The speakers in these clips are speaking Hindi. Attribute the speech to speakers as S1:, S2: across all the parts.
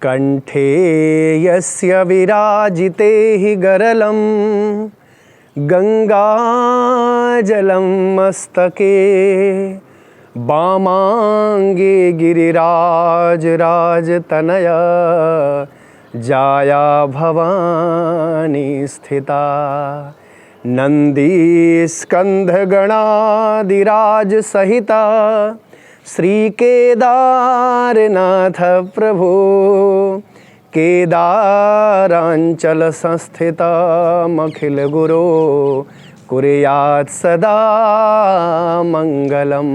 S1: कंठे यस्य विराजिते हि गरलं गंगाजलं मस्तके वामांगे गिरिराज राजतनया जाया भवानी स्थिता नंदी स्कंध गणादिराज सहिता श्री केदारनाथ प्रभु केदारांचल संस्थिता अखिल गुरो कुर्यात् सदा मंगलम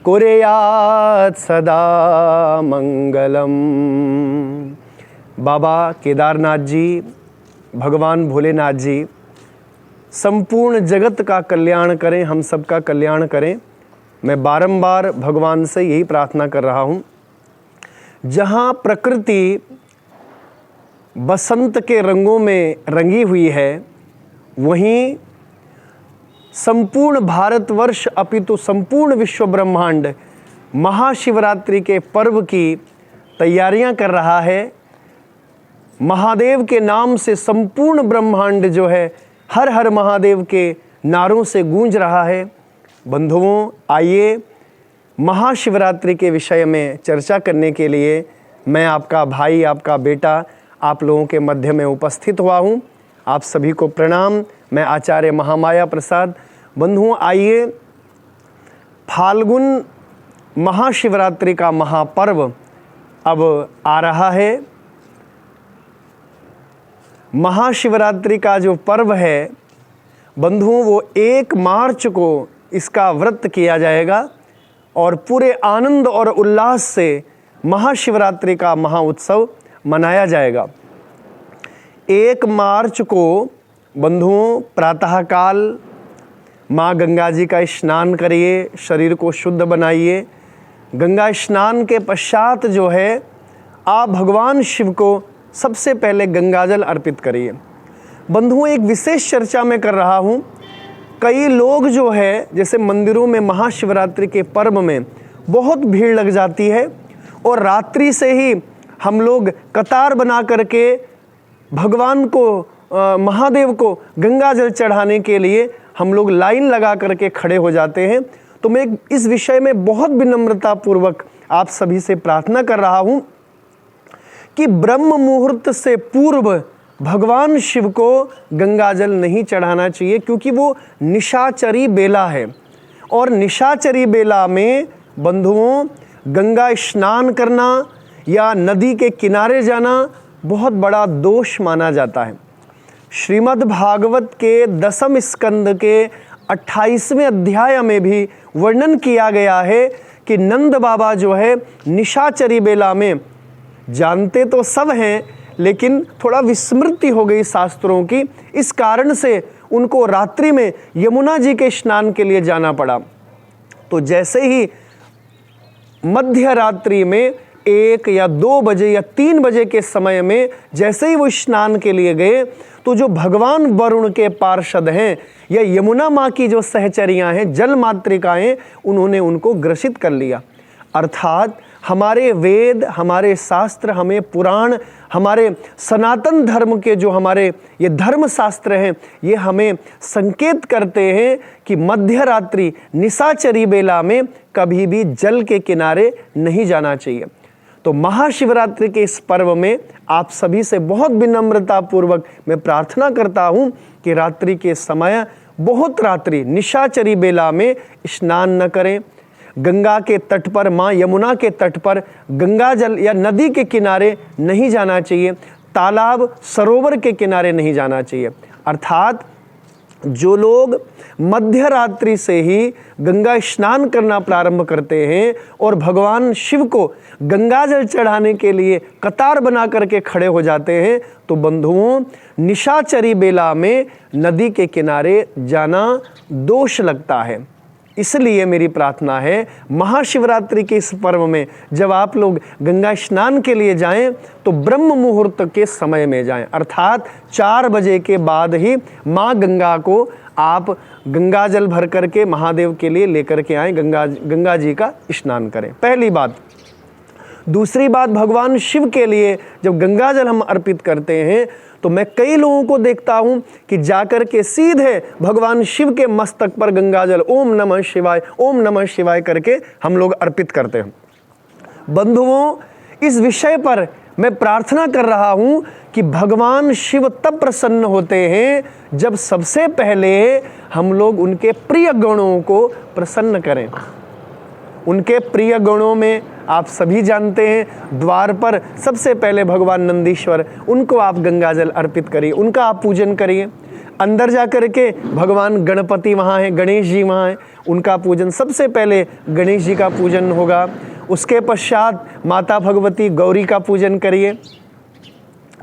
S1: कुर्यात् सदा मंगलम। बाबा केदारनाथ जी, भगवान भोलेनाथ जी संपूर्ण जगत का कल्याण करें, हम सबका कल्याण करें। मैं बारंबार भगवान से यही प्रार्थना कर रहा हूँ। जहाँ प्रकृति बसंत के रंगों में रंगी हुई है, वहीं संपूर्ण भारतवर्ष अपितु संपूर्ण विश्व ब्रह्मांड महाशिवरात्रि के पर्व की तैयारियां कर रहा है। महादेव के नाम से संपूर्ण ब्रह्मांड जो है हर हर महादेव के नारों से गूंज रहा है। बंधुओं, आइए महाशिवरात्रि के विषय में चर्चा करने के लिए मैं आपका भाई, आपका बेटा आप लोगों के मध्य में उपस्थित हुआ हूँ। आप सभी को प्रणाम। मैं आचार्य महामाया प्रसाद। बंधुओं, आइए फाल्गुन महाशिवरात्रि का महापर्व अब आ रहा है। महाशिवरात्रि का जो पर्व है बंधुओं, वो 1 मार्च को इसका व्रत किया जाएगा और पूरे आनंद और उल्लास से महाशिवरात्रि का महाउत्सव मनाया जाएगा। 1 मार्च को बंधुओं प्रातःकाल माँ गंगा जी का स्नान करिए, शरीर को शुद्ध बनाइए। गंगा स्नान के पश्चात जो है आप भगवान शिव को सबसे पहले गंगाजल अर्पित करिए। बंधुओं, एक विशेष चर्चा मैं कर रहा हूँ। कई लोग जो है जैसे मंदिरों में महाशिवरात्रि के पर्व में बहुत भीड़ लग जाती है और रात्रि से ही हम लोग कतार बना करके भगवान को महादेव को गंगाजल चढ़ाने के लिए हम लोग लाइन लगा करके खड़े हो जाते हैं। तो मैं इस विषय में बहुत विनम्रता पूर्वक आप सभी से प्रार्थना कर रहा हूँ कि ब्रह्म मुहूर्त से पूर्व भगवान शिव को गंगाजल नहीं चढ़ाना चाहिए, क्योंकि वो निशाचरी बेला है और निशाचरी बेला में बंधुओं गंगा स्नान करना या नदी के किनारे जाना बहुत बड़ा दोष माना जाता है। श्रीमद् भागवत के 10वें स्कंद के 28वें अध्याय में भी वर्णन किया गया है कि नंद बाबा जो है निशाचरी बेला में, जानते तो सब हैं लेकिन थोड़ा विस्मृति हो गई शास्त्रों की, इस कारण से उनको रात्रि में यमुना जी के स्नान के लिए जाना पड़ा। तो जैसे ही मध्य रात्रि में 1 या 2 बजे या 3 बजे के समय में जैसे ही वो स्नान के लिए गए, तो जो भगवान वरुण के पार्षद हैं या यमुना माँ की जो सहचरियाँ हैं, जल मातृकाएँ, उन्होंने उनको ग्रसित कर लिया। अर्थात हमारे वेद, हमारे शास्त्र, हमें पुराण, हमारे सनातन धर्म के जो हमारे ये धर्म शास्त्र हैं, ये हमें संकेत करते हैं कि मध्य रात्रि निशाचरी बेला में कभी भी जल के किनारे नहीं जाना चाहिए। तो महाशिवरात्रि के इस पर्व में आप सभी से बहुत विनम्रता पूर्वक मैं प्रार्थना करता हूँ कि रात्रि के समय, बहुत रात्रि निशाचरी बेला में स्नान न करें। गंगा के तट पर, माँ यमुना के तट पर गंगा जल या नदी के किनारे नहीं जाना चाहिए, तालाब सरोवर के किनारे नहीं जाना चाहिए। अर्थात जो लोग मध्य रात्रि से ही गंगा स्नान करना प्रारंभ करते हैं और भगवान शिव को गंगाजल चढ़ाने के लिए कतार बना करके खड़े हो जाते हैं, तो बंधुओं निशाचरी बेला में नदी के किनारे जाना दोष लगता है। इसलिए मेरी प्रार्थना है महाशिवरात्रि के इस पर्व में जब आप लोग गंगा स्नान के लिए जाएं तो ब्रह्म मुहूर्त के समय में जाएं, अर्थात 4 बजे के बाद ही माँ गंगा को आप गंगा जल भर करके महादेव के लिए लेकर के आएं, गंगा जी का स्नान करें। पहली बात। दूसरी बात, भगवान शिव के लिए जब गंगा जल हम अर्पित करते हैं तो मैं कई लोगों को देखता हूं कि जाकर के सीधे भगवान शिव के मस्तक पर गंगा जल ओम नमः शिवाय, ओम नमः शिवाय करके हम लोग अर्पित करते हैं। बंधुओं, इस विषय पर मैं प्रार्थना कर रहा हूं कि भगवान शिव तब प्रसन्न होते हैं जब सबसे पहले हम लोग उनके प्रिय गणों को प्रसन्न करें। उनके प्रिय गणों में आप सभी जानते हैं, द्वार पर सबसे पहले भगवान नंदीश्वर, उनको आप गंगाजल अर्पित करिए, उनका आप पूजन करिए। अंदर जाकर के भगवान गणपति वहाँ हैं, गणेश जी वहाँ हैं, उनका पूजन सबसे पहले गणेश जी का पूजन होगा। उसके पश्चात माता भगवती गौरी का पूजन करिए।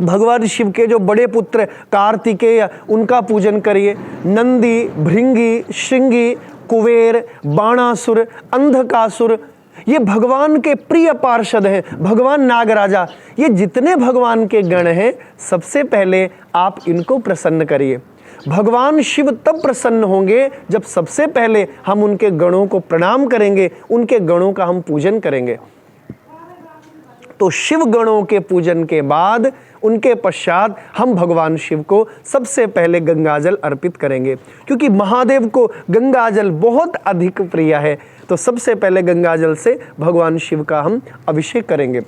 S1: भगवान शिव के जो बड़े पुत्र कार्तिकेय, उनका पूजन करिए। नंदी, भृंगी, श्रृंगी, कुबेर, बाणासुर, अंधकासुर, ये भगवान के प्रिय पार्षद हैं। भगवान नागराजा, ये जितने भगवान के गण हैं, सबसे पहले आप इनको प्रसन्न करिए। भगवान शिव तब प्रसन्न होंगे जब सबसे पहले हम उनके गणों को प्रणाम करेंगे, उनके गणों का हम पूजन करेंगे। तो शिव गणों के पूजन के बाद उनके पश्चात हम भगवान शिव को सबसे पहले गंगाजल अर्पित करेंगे, क्योंकि महादेव को गंगाजल बहुत अधिक प्रिय है। तो सबसे पहले गंगाजल से भगवान शिव का हम अभिषेक करेंगे।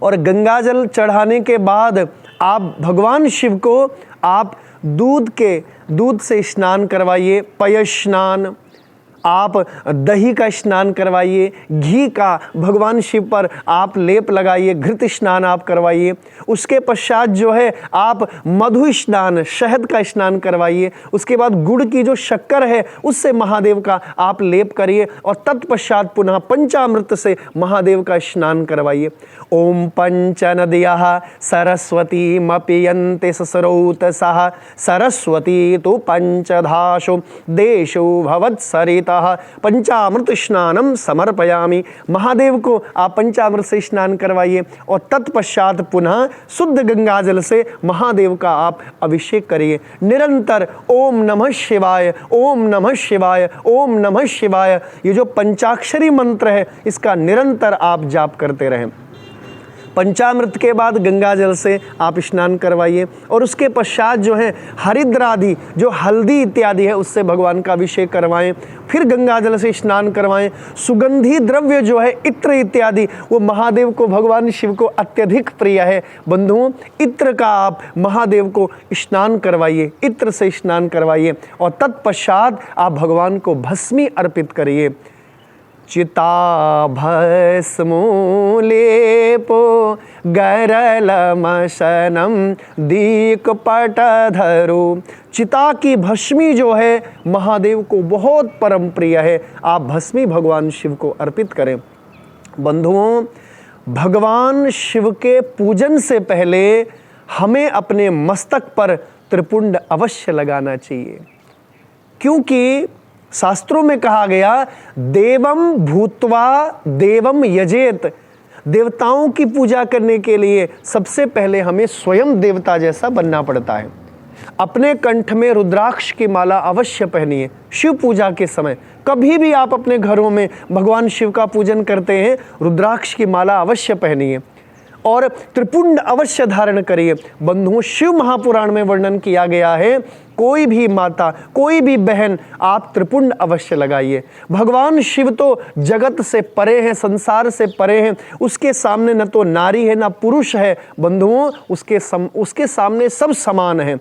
S1: और गंगाजल चढ़ाने के बाद आप भगवान शिव को आप दूध से स्नान करवाइए, पय स्नान, आप दही का स्नान करवाइए, घी का भगवान शिव पर आप लेप लगाइए, घृत स्नान आप करवाइए। उसके पश्चात जो है आप मधु स्नान, शहद का स्नान करवाइए। उसके बाद गुड़ की जो शक्कर है उससे महादेव का आप लेप करिए और तत्पश्चात पुनः पंचामृत से महादेव का स्नान करवाइए। ओम पंच नद्यः सरस्वतीमपि ससरौतसः सरस्वती तो पंचधाशो देशो भवत्सरितः पंचामृत स्नानम समर्पयामि। महादेव को आप पंचामृत से स्नान करवाइए और तत्पश्चात पुनः शुद्ध गंगाजल से महादेव का आप अभिषेक करिए। निरंतर ओम नमः शिवाय, ओम नमः शिवाय, ओम नमः शिवाय, ये जो पंचाक्षरी मंत्र है इसका निरंतर आप जाप करते रहें। पंचामृत के बाद गंगाजल से आप स्नान करवाइए और उसके पश्चात जो है हरिद्रादि, जो हल्दी इत्यादि है, उससे भगवान का अभिषेक करवाएं। फिर गंगाजल से स्नान करवाएं। सुगंधी द्रव्य जो है इत्र इत्यादि, वो महादेव को, भगवान शिव को अत्यधिक प्रिय है। बंधुओं, इत्र का आप महादेव को स्नान करवाइए, इत्र से स्नान करवाइए और तत्पश्चात आप भगवान को भस्मी अर्पित करिए। चिता भस्मो लेपो गरलमशनम दीकपट धरो। चिता की भस्मी जो है महादेव को बहुत परम प्रिय है, आप भस्मी भगवान शिव को अर्पित करें। बंधुओं, भगवान शिव के पूजन से पहले हमें अपने मस्तक पर त्रिपुंड अवश्य लगाना चाहिए, क्योंकि शास्त्रों में कहा गया देवम भूत्वा देवम यजेत। देवताओं की पूजा करने के लिए सबसे पहले हमें स्वयं देवता जैसा बनना पड़ता है। अपने कंठ में रुद्राक्ष की माला अवश्य पहनिए। शिव पूजा के समय कभी भी आप अपने घरों में भगवान शिव का पूजन करते हैं, रुद्राक्ष की माला अवश्य पहनिए और त्रिपुंड अवश्य धारण करिए। बंधुओं, शिव महापुराण में वर्णन किया गया है, कोई भी माता, कोई भी बहन, आप त्रिपुंड अवश्य लगाइए। भगवान शिव तो जगत से परे हैं, संसार से परे हैं, उसके सामने न तो नारी है न पुरुष है। बंधुओं, उसके सामने सब समान हैं।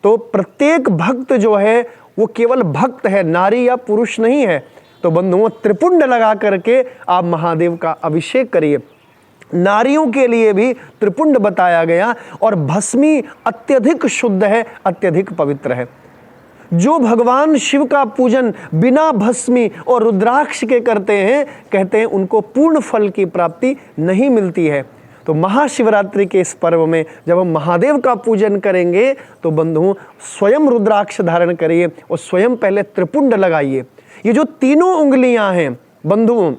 S1: तो प्रत्येक भक्त जो है वो केवल भक्त है, नारी या पुरुष नहीं है। तो बंधुओं, त्रिपुंड लगा करके आप महादेव का अभिषेक करिए। नारियों के लिए भी त्रिपुंड बताया गया और भस्मी अत्यधिक शुद्ध है, अत्यधिक पवित्र है। जो भगवान शिव का पूजन बिना भस्मी और रुद्राक्ष के करते हैं, कहते हैं उनको पूर्ण फल की प्राप्ति नहीं मिलती है। तो महाशिवरात्रि के इस पर्व में जब हम महादेव का पूजन करेंगे तो बंधुओं, स्वयं रुद्राक्ष धारण करिए और स्वयं पहले त्रिपुंड लगाइए। ये जो तीनों उंगलियां हैं बंधुओं,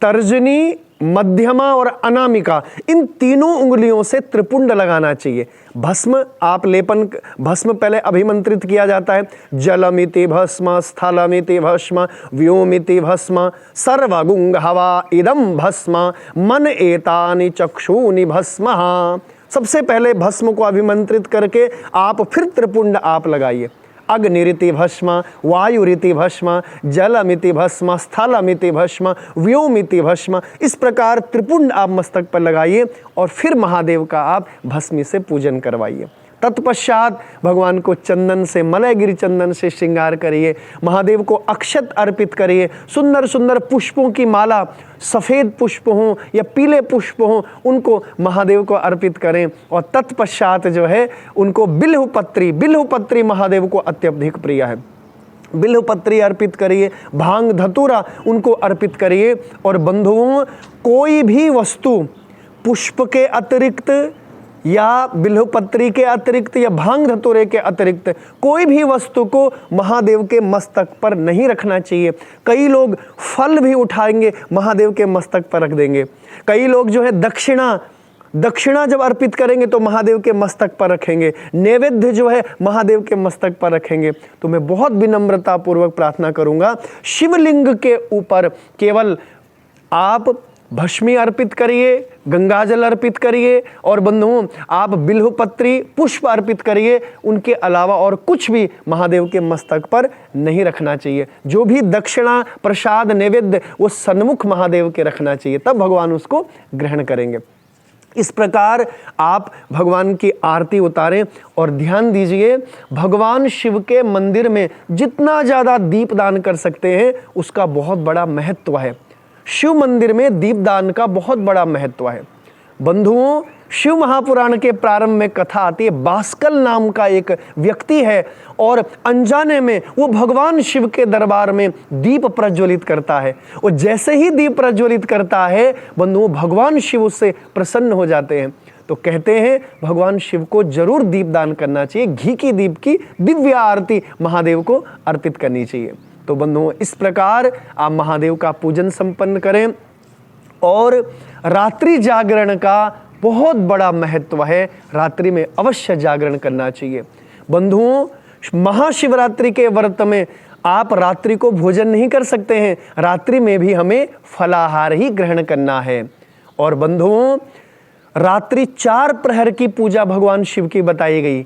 S1: तर्जनी, मध्यमा और अनामिका, इन तीनों उंगलियों से त्रिपुंड लगाना चाहिए। भस्म आप लेपन, भस्म पहले अभिमंत्रित किया जाता है, जलमिति भस्म, स्थलमिति भस्म, व्योमिति भस्म, सर्वगुंग हवा इदम भस्म, मन एतानि चक्षुनि भस्म। सबसे पहले भस्म को अभिमंत्रित करके आप फिर त्रिपुंड आप लगाइए। अग्निरिति भस्म, वायुरिति भस्म, जलमिति भस्म, स्थलमिति भस्म, व्योमिति भस्म, इस प्रकार त्रिपुंड आप मस्तक पर लगाइए और फिर महादेव का आप भस्मी से पूजन करवाइए। तत्पश्चात भगवान को चंदन से, मलयगिरी चंदन से श्रृंगार करिए, महादेव को अक्षत अर्पित करिए, सुंदर सुंदर पुष्पों की माला, सफ़ेद पुष्प हों या पीले पुष्प हों, उनको महादेव को अर्पित करें। और तत्पश्चात जो है उनको बिल्वपत्री महादेव को अत्यधिक प्रिय है, बिल्वपत्री अर्पित करिए, भांग धतूरा उनको अर्पित करिए। और बंधुओं, कोई भी वस्तु पुष्प के अतिरिक्त या बिल्वपत्री के अतिरिक्त या भांग धतूरे के अतिरिक्त कोई भी वस्तु को महादेव के मस्तक पर नहीं रखना चाहिए। कई लोग फल भी उठाएंगे, महादेव के मस्तक पर रख देंगे। कई लोग जो है दक्षिणा जब अर्पित करेंगे तो महादेव के मस्तक पर रखेंगे, नैवेद्य जो है महादेव के मस्तक पर रखेंगे। तो मैं बहुत विनम्रता पूर्वक प्रार्थना करूंगा, शिवलिंग के ऊपर केवल आप भस्मी अर्पित करिए, गंगाजल अर्पित करिए और बंधुओं आप बिल्वपत्री पुष्प अर्पित करिए। उनके अलावा और कुछ भी महादेव के मस्तक पर नहीं रखना चाहिए। जो भी दक्षिणा, प्रसाद, नैवेद्य वो सन्मुख महादेव के रखना चाहिए, तब भगवान उसको ग्रहण करेंगे। इस प्रकार आप भगवान की आरती उतारें और ध्यान दीजिए, भगवान शिव के मंदिर में जितना ज़्यादा दीपदान कर सकते हैं उसका बहुत बड़ा महत्व है। शिव मंदिर में दीपदान का बहुत बड़ा महत्व है। बंधुओं, शिव महापुराण के प्रारंभ में कथा आती है, बास्कल नाम का एक व्यक्ति है और अनजाने में वो भगवान शिव के दरबार में दीप प्रज्वलित करता है। और जैसे ही दीप प्रज्वलित करता है बंधुओं, भगवान शिव उससे प्रसन्न हो जाते हैं। तो कहते हैं भगवान शिव को जरूर दीपदान करना चाहिए, घी की दीप की दिव्य आरती महादेव को अर्पित करनी चाहिए। तो बंधुओं, इस प्रकार आप महादेव का पूजन संपन्न करें। और रात्रि जागरण का बहुत बड़ा महत्व है, रात्रि में अवश्य जागरण करना चाहिए। बंधुओं, महाशिवरात्रि के व्रत में आप रात्रि को भोजन नहीं कर सकते हैं, रात्रि में भी हमें फलाहार ही ग्रहण करना है। और बंधुओं, रात्रि 4 प्रहर की पूजा भगवान शिव की बताई गई।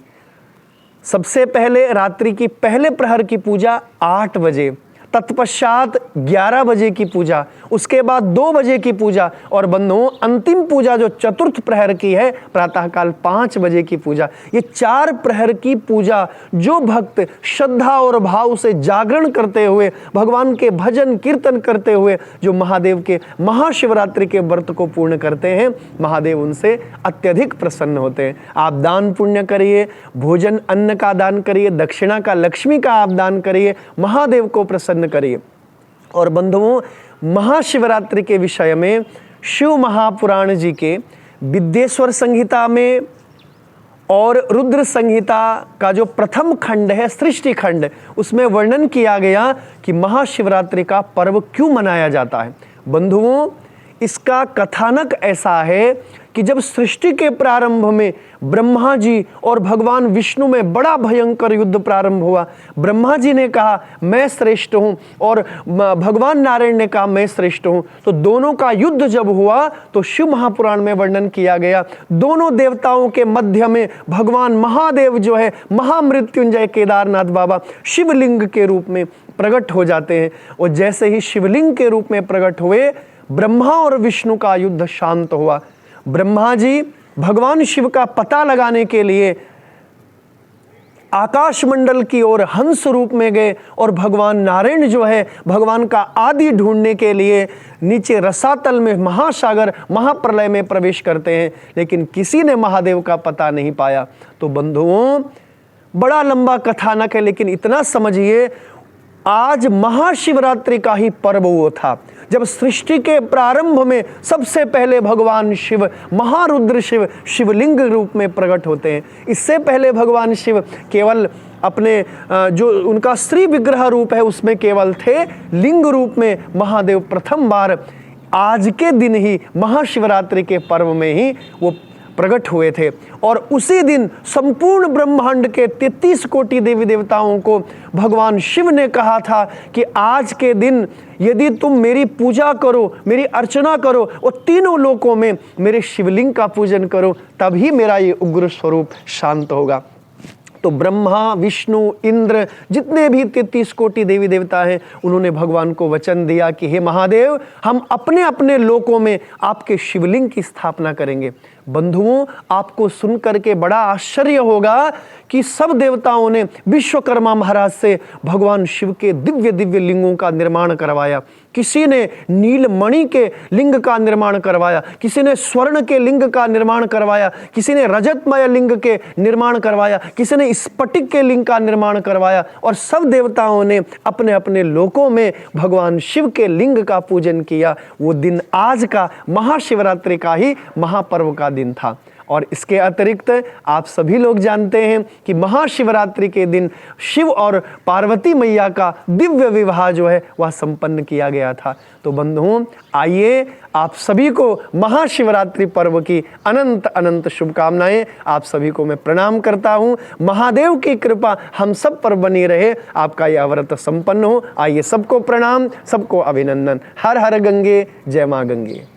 S1: सबसे पहले रात्रि की पहले प्रहर की पूजा 8 बजे, तत्पश्चात 11 बजे की पूजा, उसके बाद 2 बजे की पूजा और बंधुओं अंतिम पूजा जो चतुर्थ प्रहर की है प्रातःकाल 5 बजे की पूजा। ये 4 प्रहर की पूजा जो भक्त श्रद्धा और भाव से जागरण करते हुए, भगवान के भजन कीर्तन करते हुए जो महादेव के महाशिवरात्रि के व्रत को पूर्ण करते हैं, महादेव उनसे अत्यधिक प्रसन्न होते हैं। आप दान पुण्य करिए, भोजन अन्न का दान करिए, दक्षिणा का, लक्ष्मी का आप दान करिए, महादेव को प्रसन्न करिए। और बंधुओं, महाशिवरात्रि के विषय में शिव महापुराण जी के विद्येश्वर संहिता में और रुद्र संहिता का जो प्रथम खंड है, सृष्टि खंड, उसमें वर्णन किया गया कि महाशिवरात्रि का पर्व क्यों मनाया जाता है। बंधुओं, इसका कथानक ऐसा है कि जब सृष्टि के प्रारंभ में ब्रह्मा जी और भगवान विष्णु में बड़ा भयंकर युद्ध प्रारंभ हुआ। ब्रह्मा जी ने कहा मैं श्रेष्ठ हूं और भगवान नारायण ने कहा मैं श्रेष्ठ हूं। तो दोनों का युद्ध जब हुआ तो शिव महापुराण में वर्णन किया गया, दोनों देवताओं के मध्य में भगवान महादेव जो है महामृत्युंजय केदारनाथ बाबा शिवलिंग के रूप में प्रकट हो जाते हैं। और जैसे ही शिवलिंग के रूप में प्रकट हुए, ब्रह्मा और विष्णु का युद्ध शांत हुआ। ब्रह्मा जी भगवान शिव का पता लगाने के लिए आकाश मंडल की ओर हंस रूप में गए और भगवान नारायण जो है भगवान का आदि ढूंढने के लिए नीचे रसातल में महासागर महाप्रलय में प्रवेश करते हैं, लेकिन किसी ने महादेव का पता नहीं पाया। तो बंधुओं, बड़ा लंबा कथानक है, लेकिन इतना समझिए, आज महाशिवरात्रि का ही पर्व वो था जब सृष्टि के प्रारंभ में सबसे पहले भगवान शिव महारुद्र शिव शिवलिंग रूप में प्रकट होते हैं। इससे पहले भगवान शिव केवल अपने जो उनका स्त्री विग्रह रूप है उसमें केवल थे, लिंग रूप में महादेव प्रथम बार आज के दिन ही महाशिवरात्रि के पर्व में ही वो प्रकट हुए थे। और उसी दिन संपूर्ण ब्रह्मांड के 33 कोटि देवी देवताओं को भगवान शिव ने कहा था कि आज के दिन यदि तुम मेरी पूजा करो, मेरी अर्चना करो और तीनों लोकों में मेरे शिवलिंग का पूजन करो, तभी मेरा ये उग्र स्वरूप शांत होगा। तो ब्रह्मा, विष्णु, इंद्र, जितने भी 33 कोटि देवी देवता हैं, उन्होंने भगवान को वचन दिया कि हे महादेव, हम अपने अपने लोकों में आपके शिवलिंग की स्थापना करेंगे। बंधुओं, आपको सुनकर के बड़ा आश्चर्य होगा कि सब देवताओं ने विश्वकर्मा महाराज से भगवान शिव के दिव्य दिव्य लिंगों का निर्माण करवाया। किसी ने नीलमणि के लिंग का निर्माण करवाया, किसी ने स्वर्ण के लिंग का निर्माण करवाया, किसी ने रजतमय लिंग के निर्माण करवाया, किसी ने स्फटिक के लिंग का निर्माण करवाया। और सब देवताओं ने अपने अपने लोकों में भगवान शिव के लिंग का पूजन किया। वो दिन आज का महाशिवरात्रि का ही महापर्व का दिन था। और इसके अतिरिक्त आप सभी लोग जानते हैं कि महाशिवरात्रि के दिन शिव और पार्वती मैया का दिव्य विवाह जो है वह संपन्न किया गया था। तो बंधुओं, आइए आप सभी को महाशिवरात्रि पर्व की अनंत अनंत शुभकामनाएं। आप सभी को मैं प्रणाम करता हूं। महादेव की कृपा हम सब पर बनी रहे, आपका यह व्रत संपन्न हो। आइए सबको प्रणाम, सबको अभिनंदन। हर हर गंगे, जय मां गंगे।